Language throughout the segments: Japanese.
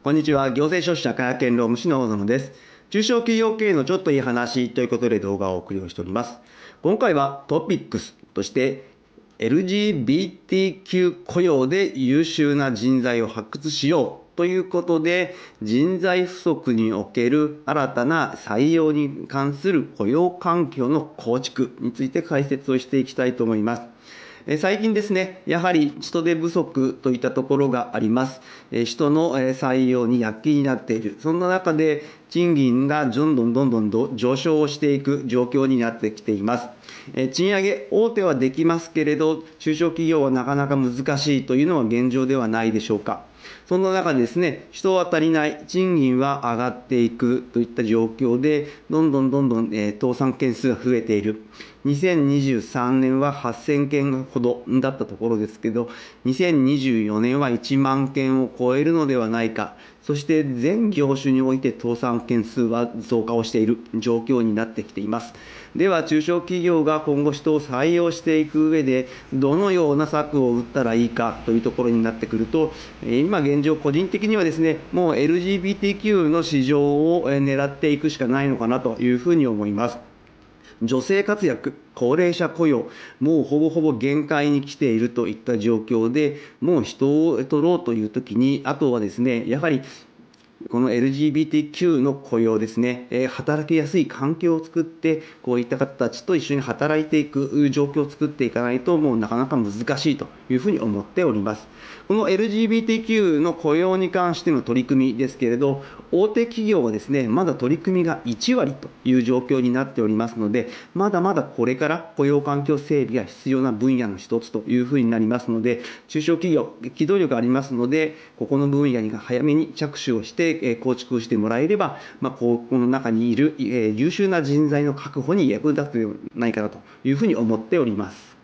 こんにちは。行政書士社会派遣労務士の大野です。中小企業経営のちょっといい話ということで動画をお送りをしております。今回はトピックスとして LGBTQ 雇用で優秀な人材を発掘しようということで、人材不足における新たな採用に関する雇用環境の構築について解説をしていきたいと思います。最近ですね、やはり人手不足といったところがあります。人の採用に躍起になっている。そんな中で、賃金がどんどん上昇をしていく状況になってきています。賃上げ、大手はできますけれど、中小企業はなかなか難しいというのは現状ではないでしょうか。そんな中でですね、人は足りない、賃金は上がっていくといった状況で、どんどん倒産件数が増えている。2023年は8000件ほどだったところですけど、2024年は1万件を超えるのではないか、そして全業種において倒産件数は増加をしている状況になってきています。では、中小企業が今後人を採用していく上で、どのような策を打ったらいいかというところになってくると、今現状、個人的にはですね、もう LGBTQ の市場を狙っていくしかないのかなというふうに思います。女性活躍、高齢者雇用、もうほぼほぼ限界に来ているといった状況で、もう人を取ろうというときに、あとはですね、やはりこの LGBTQ の雇用ですね、働きやすい環境を作って、こういった方たちと一緒に働いていく状況を作っていかないと、もうなかなか難しいというふうに思っております。この LGBTQ の雇用に関しての取り組みですけれど、大手企業はですね、まだ取り組みが1割という状況になっておりますので、まだまだこれから雇用環境整備が必要な分野の一つというふうになりますので、中小企業、機動力ありますので、ここの分野に早めに着手をして構築してもらえれば、この中にいる優秀な人材の確保に役立つのではないかなというふうに思っております。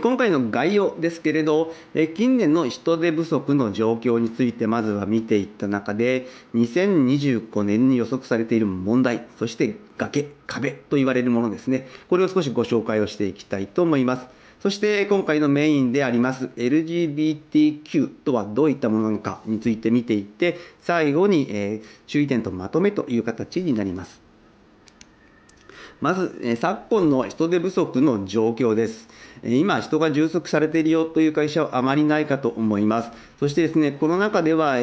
今回の概要ですけれど、近年の人手不足の状況についてまずは見ていった中で、2025年に予測されている問題、そして崖、壁と言われるものですね、これを少しご紹介をしていきたいと思います。そして今回のメインであります LGBTQ とはどういったものなのかについて見ていって、最後に注意点とまとめという形になります。まず、昨今の人手不足の状況です。今、人が充足されているよという会社はあまりないかと思います。そしてですね、コロナ禍では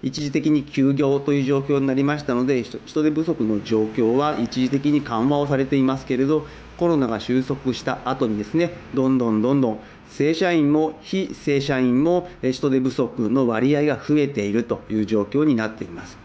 一時的に休業という状況になりましたので、人手不足の状況は一時的に緩和をされていますけれど、コロナが収束した後にですね、どんどん正社員も非正社員も人手不足の割合が増えているという状況になっています。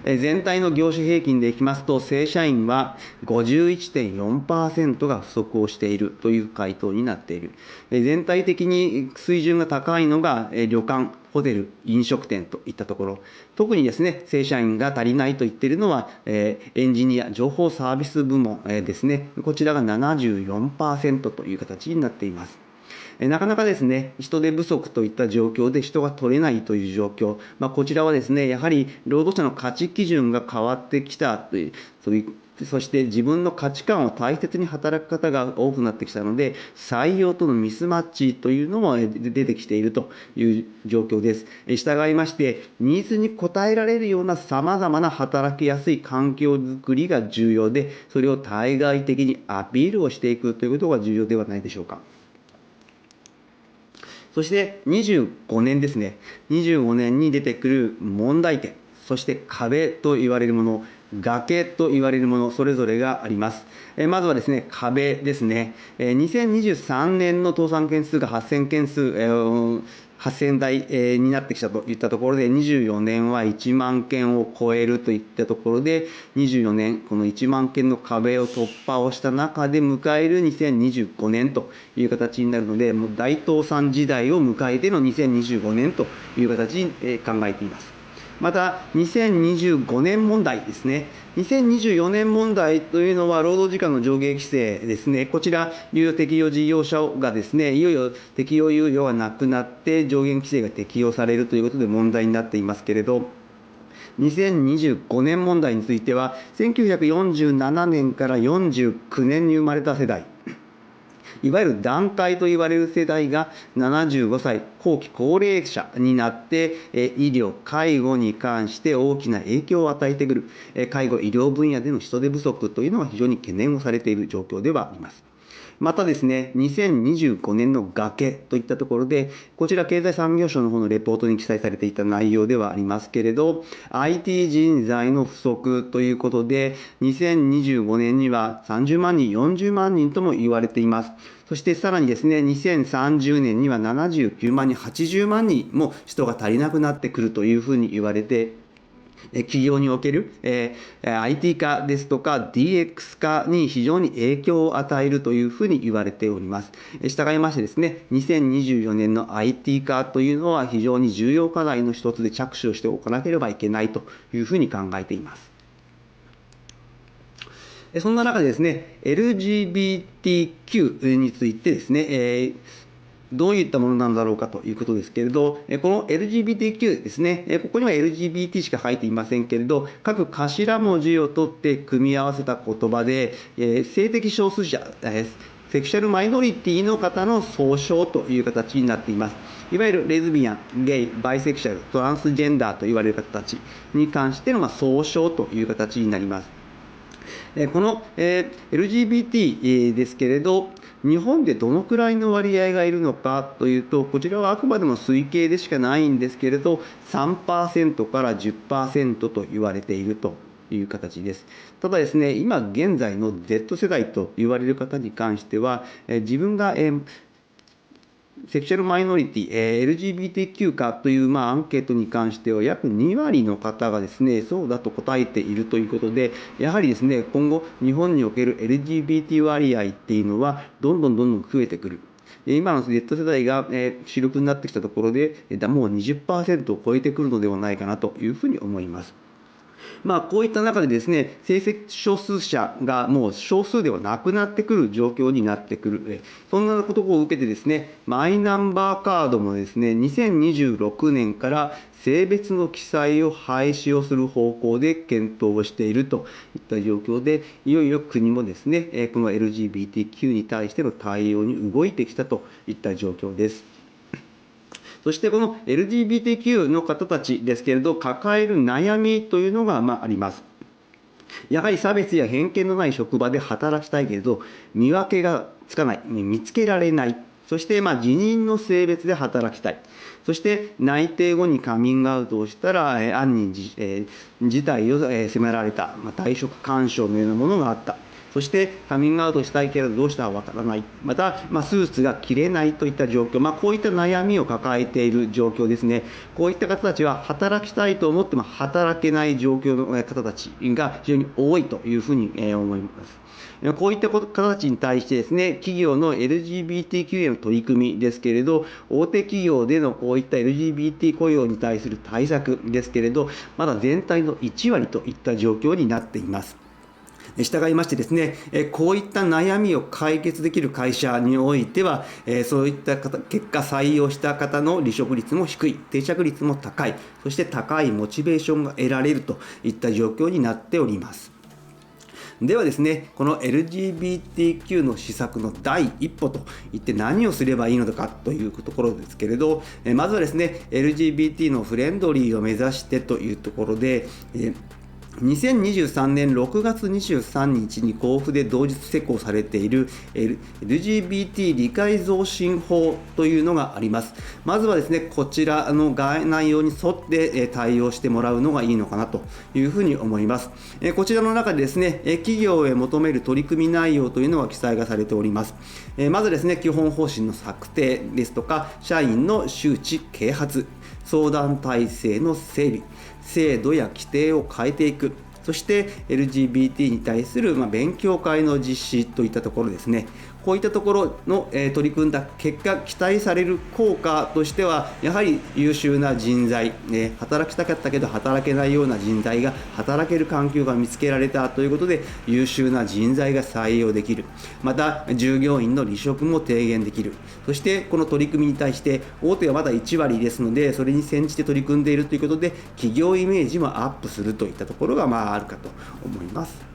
全体の業種平均でいきますと、正社員は 51.4% が不足をしているという回答になっている。全体的に水準が高いのが旅館、ホテル、飲食店といったところ、特にですね、正社員が足りないと言っているのは、エンジニア、情報サービス部門ですね、こちらが 74% という形になっています。なかなかですね、人手不足といった状況で人が取れないという状況、こちらはですね、やはり労働者の価値基準が変わってきたという、そして自分の価値観を大切に働く方が多くなってきたので、採用とのミスマッチというのも出てきているという状況です。従いまして、ニーズに応えられるようなさまざまな働きやすい環境づくりが重要で、それを対外的にアピールをしていくということが重要ではないでしょうか。そして25年ですね、25年に出てくる問題点、そして壁と言われるもの、崖と言われるもの、それぞれがあります。まずはですね、壁ですね。2023年の倒産件数が8000件数、8000台になってきたといったところで、24年は1万件を超えるといったところで、24年、この1万件の壁を突破をした中で迎える2025年という形になるので、もう大倒産時代を迎えての2025年という形に考えています。また、2025年問題ですね。2024年問題というのは、労働時間の上限規制ですね。こちら、猶予適用事業者がですね、いよいよ適用猶予がなくなって、上限規制が適用されるということで問題になっていますけれど、2025年問題については、1947年から49年に生まれた世代、いわゆる団塊と言われる世代が75歳後期高齢者になって医療介護に関して大きな影響を与えてくる介護医療分野での人手不足というのは非常に懸念をされている状況ではあります。またですね、2025年の崖といったところで、こちら経済産業省の方のレポートに記載されていた内容ではありますけれど、IT 人材の不足ということで、2025年には30万人、40万人とも言われています。そしてさらにですね、2030年には79万人、80万人も人が足りなくなってくるというふうに言われて、企業における、IT 化ですとか DX 化に非常に影響を与えるというふうに言われております。従いましてですね、2024年の IT 化というのは非常に重要課題の一つで着手をしておかなければいけないというふうに考えています。そんな中でですね、LGBTQ についてですね、どういったものなんだろうかということですけれど、この LGBTQ ですね、ここには LGBT しか書いていませんけれど、各頭文字を取って組み合わせた言葉で、性的少数者、セクシャルマイノリティの方の総称という形になっています。いわゆるレズビアン、ゲイ、バイセクシャル、トランスジェンダーと言われる方たちに関しての総称という形になります。この LGBT ですけれど、日本でどのくらいの割合がいるのかというと、こちらはあくまでも推計でしかないんですけれど、3% から 10% と言われているという形です。ただですね、今現在の Z 世代と言われる方に関しては、自分がセクシャルマイノリティ、LGBTQ かという、アンケートに関しては、約2割の方がですね、そうだと答えているということで、やはりですね、今後、日本における LGBT 割合っていうのは、どんどん増えてくる。今の Z 世代が主力になってきたところで、もう 20% を超えてくるのではないかなというふうに思います。こういった中でですね、性的少数者がもう少数ではなくなってくる状況になってくる、そんなことを受けてですね、マイナンバーカードもですね、2026年から性別の記載を廃止をする方向で検討をしているといった状況で、いよいよ国もですね、この LGBTQ に対しての対応に動いてきたといった状況です。そしてこの LGBTQ の方たちですけれど、抱える悩みというのがあります。やはり差別や偏見のない職場で働きたいけれど、見分けがつかない、見つけられない。そして自認の性別で働きたい。そして内定後にカミングアウトをしたら、暗に事態を責められた、退職勧奨のようなものがあった。そしてカミングアウトしたいけれどどうしたらわからない。また、スーツが着れないといった状況、こういった悩みを抱えている状況ですね。こういった方たちは働きたいと思っても働けない状況の方たちが非常に多いというふうに思います。こういった方たちに対してですね、企業の LGBTQ への取り組みですけれど、大手企業でのこういった LGBT 雇用に対する対策ですけれど、まだ全体の1割といった状況になっています。従いましてですね、こういった悩みを解決できる会社においては、そういった結果採用した方の離職率も低い、定着率も高い、そして高いモチベーションが得られるといった状況になっております。ではですね、この LGBTQ の施策の第一歩といって何をすればいいのかというところですけれど、まずはですね、LGBT のフレンドリーを目指してというところで、2023年6月23日に公布で同日施行されている LGBT 理解増進法というのがあります。まずはですね、こちらの内容に沿って対応してもらうのがいいのかなというふうに思います。こちらの中でですね、企業へ求める取り組み内容というのが記載がされております。まずですね、基本方針の策定ですとか、社員の周知啓発、相談体制の整備、制度や規定を変えていく、そして LGBT に対する勉強会の実施といったところですね。こういったところの取り組んだ結果、期待される効果としては、やはり優秀な人材、働きたかったけど働けないような人材が働ける環境が見つけられたということで、優秀な人材が採用できる。また、従業員の離職も低減できる。そして、この取り組みに対して、大手はまだ1割ですので、それに先じて取り組んでいるということで、企業イメージもアップするといったところがあるかと思います。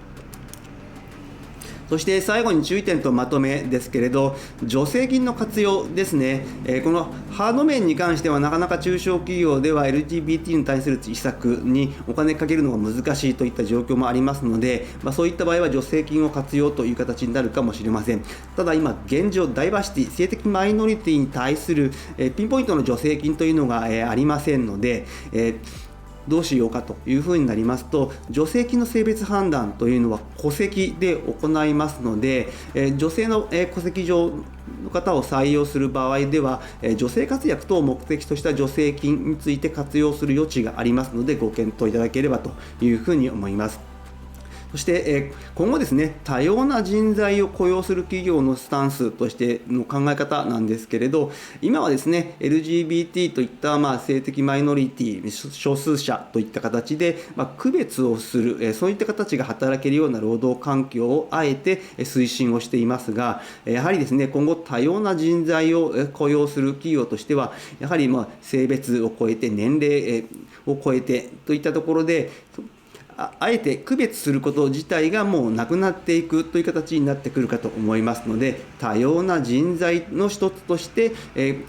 そして最後に注意点とまとめですけれど、助成金の活用ですね、このハード面に関してはなかなか中小企業では LGBT に対する施策にお金かけるのが難しいといった状況もありますので、そういった場合は助成金を活用という形になるかもしれません。ただ今現状ダイバーシティ、性的マイノリティに対するピンポイントの助成金というのがありませんので、どうしようかというふうになりますと、助成金の性別判断というのは戸籍で行いますので、女性の戸籍上の方を採用する場合では、女性活躍等を目的とした助成金について活用する余地がありますので、ご検討いただければというふうに思います。そして今後ですね、多様な人材を雇用する企業のスタンスとしての考え方なんですけれど、今はですね、LGBT といった性的マイノリティ、少数者といった形で区別をする、そういった形が働けるような労働環境をあえて推進をしていますが、やはりですね、今後多様な人材を雇用する企業としては、やはり性別を超えて年齢を超えてといったところで、あえて区別すること自体がもうなくなっていくという形になってくるかと思いますので、多様な人材の一つとして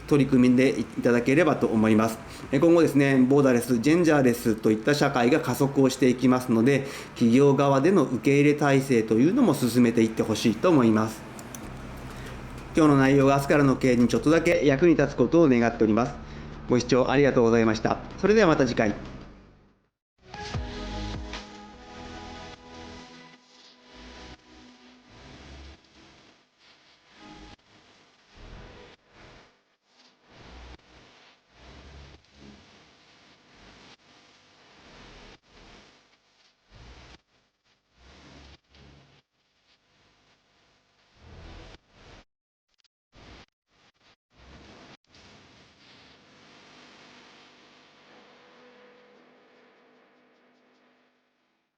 取り組んでいただければと思います。今後ですね、ボーダーレス、ジェンジャーレスといった社会が加速をしていきますので、企業側での受け入れ体制というのも進めていってほしいと思います。今日の内容が明日からの経営にちょっとだけ役に立つことを願っております。ご視聴ありがとうございました。それではまた次回。